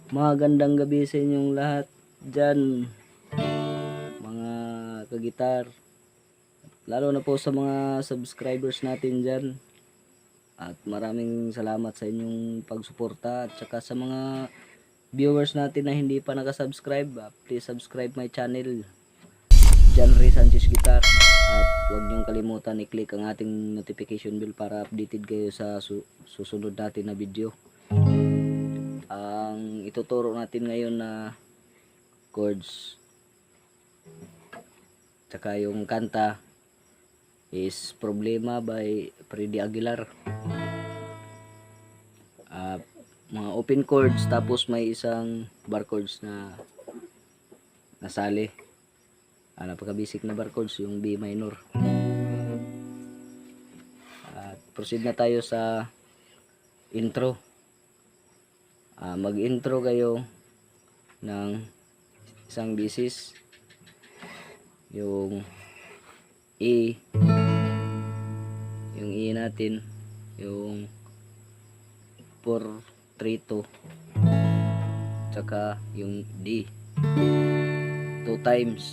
Magandang gabi sa inyong lahat dyan, mga kagitar. Lalo na po sa mga subscribers natin dyan. At maraming salamat sa inyong pagsuporta. At saka sa mga viewers natin na hindi pa nakasubscribe, please subscribe my channel, John Ray Sanchez Guitar. At huwag niyong kalimutan i-click ang ating notification bell para updated kayo sa susunod natin na video. Ang ituturo natin ngayon na chords tsaka yung kanta is Problema by Freddy Aguilar. Mga open chords, tapos may isang bar chords na nasali. Napaka basic na bar chords, yung B minor. At proceed na tayo sa intro. Mag-intro kayo ng isang bisis, yung E, yung E natin, yung 4-3-2, tsaka yung D 2 times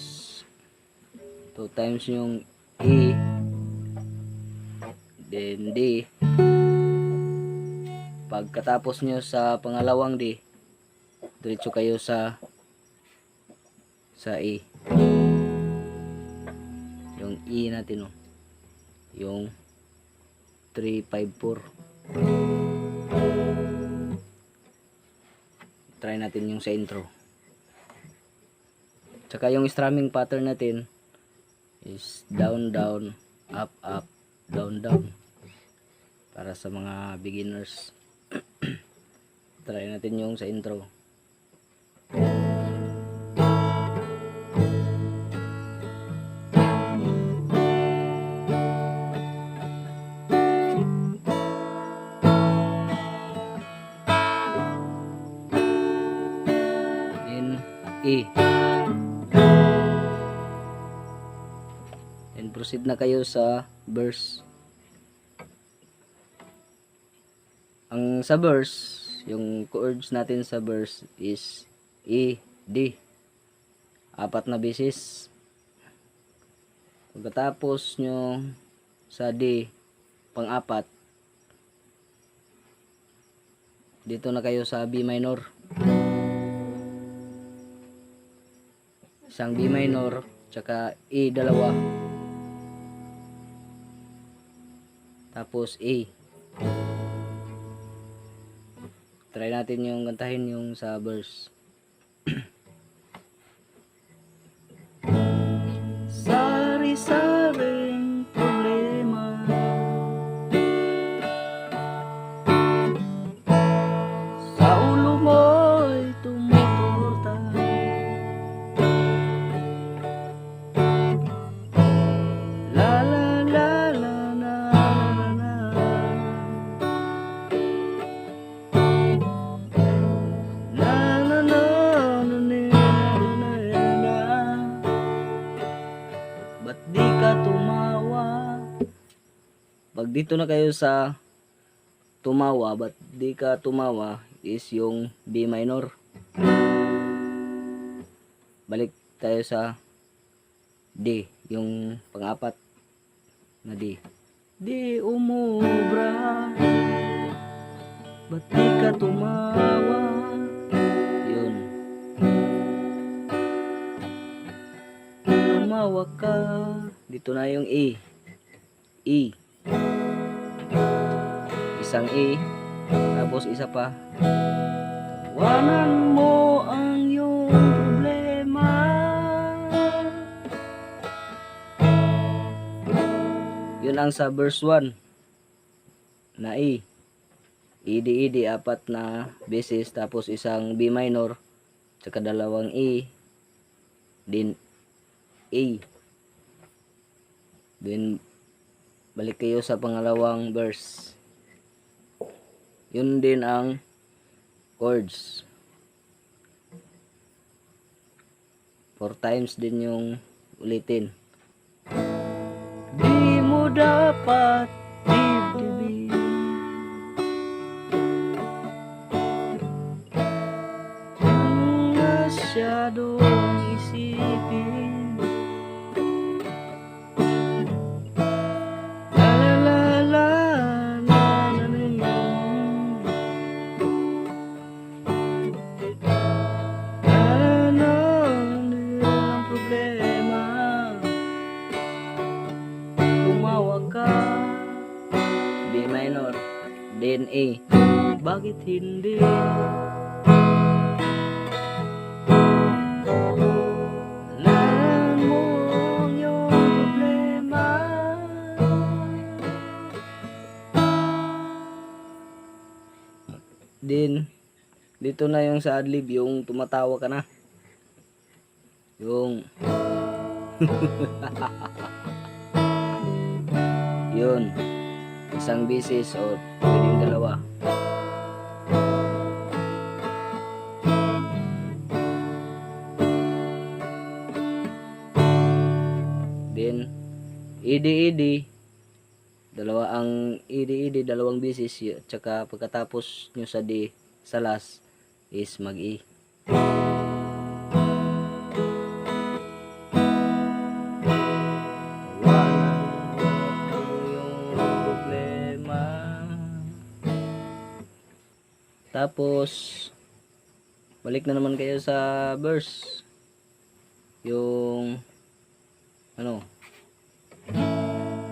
yung E, then D. Pagkatapos nyo sa pangalawang D, diretso kayo sa E. Yung E natin, yung 3-5-4. Try natin yung sa intro. Tsaka yung strumming pattern natin is down down, up up, down down, para sa mga beginners. Try natin yung sa intro. In E. And proceed na kayo sa verse. Ang sa verse, yung chords natin sa verse is E, D. 4 na beses. Pagkatapos nyo sa D, pang-4, dito na kayo sa B minor. Isang B minor, tsaka E dalawa. Tapos A. Try natin yung kantahin yung sa verse. Sari-saring problema, sa ulo mo'y tumuturta, la la la la la la la. Ba't di ka tumawa? Pag dito na kayo sa tumawa, ba't di ka tumawa, is yung B minor. Balik tayo sa D, yung pang-4 na D. Di umubra, ba't di ka tumawa? Yun. Tumawa ka. Dito na yung E. E. Isang E. Tapos isa pa. Tawanan mo ang iyong problema. Yun ang sa verse 1 na E. E, D, E, D, 4 na beses. Tapos isang B minor, tsaka dalawang E, din A. Then balik kayo sa pangalawang verse. Yun din ang chords. 4 times din yung ulitin. Di mo dapat dibdibin masyadong isipin. La la la la la la la. Ano ang problema? Tumawa ka. B minor, then A. Bakit hindi? Alam mo ang iyong problema. Then, dito na yung sa adlib, yung tumatawa ka na. Yung yun, isang bisis o pwedeng dalawa. Then edi dalawa ang edi dalawang bisis, tsaka pagkatapos nyo sa D sa last is mag E. Tapos balik na naman kayo sa verse, yung ano,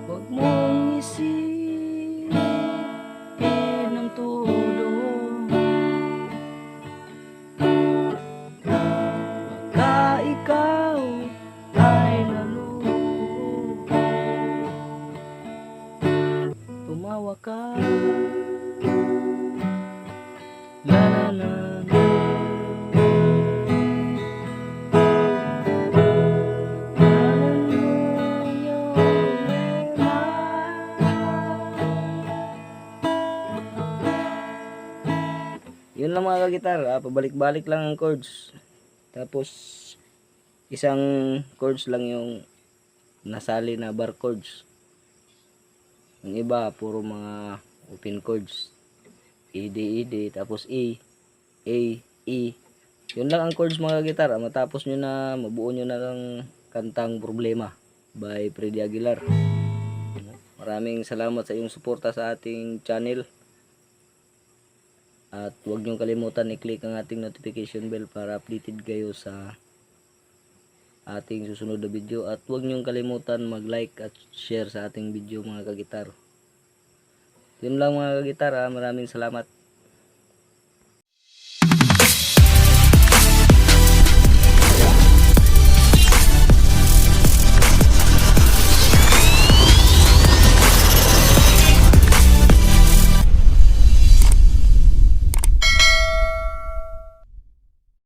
wag mong isipin ng todo, baka ikaw ay naloko. Tumawa ka. La la la. Yun lang mga kagitar, pabalik-balik lang ang chords. Tapos isang chords lang yung nasali na bar chords. Yung iba puro mga open chords. E, D, tapos E, A, E. Yun lang ang chords mga kagitar. Matapos nyo na, mabuo nyo na ng kantang Problema by Freddy Aguilar. Maraming salamat sa iyong suporta sa ating channel. At huwag niyong kalimutan i-click ang ating notification bell para updated kayo sa ating susunod na video. At huwag niyong kalimutan mag-like at share sa ating video mga kagitar. Yun lang mga kagitar, maraming salamat.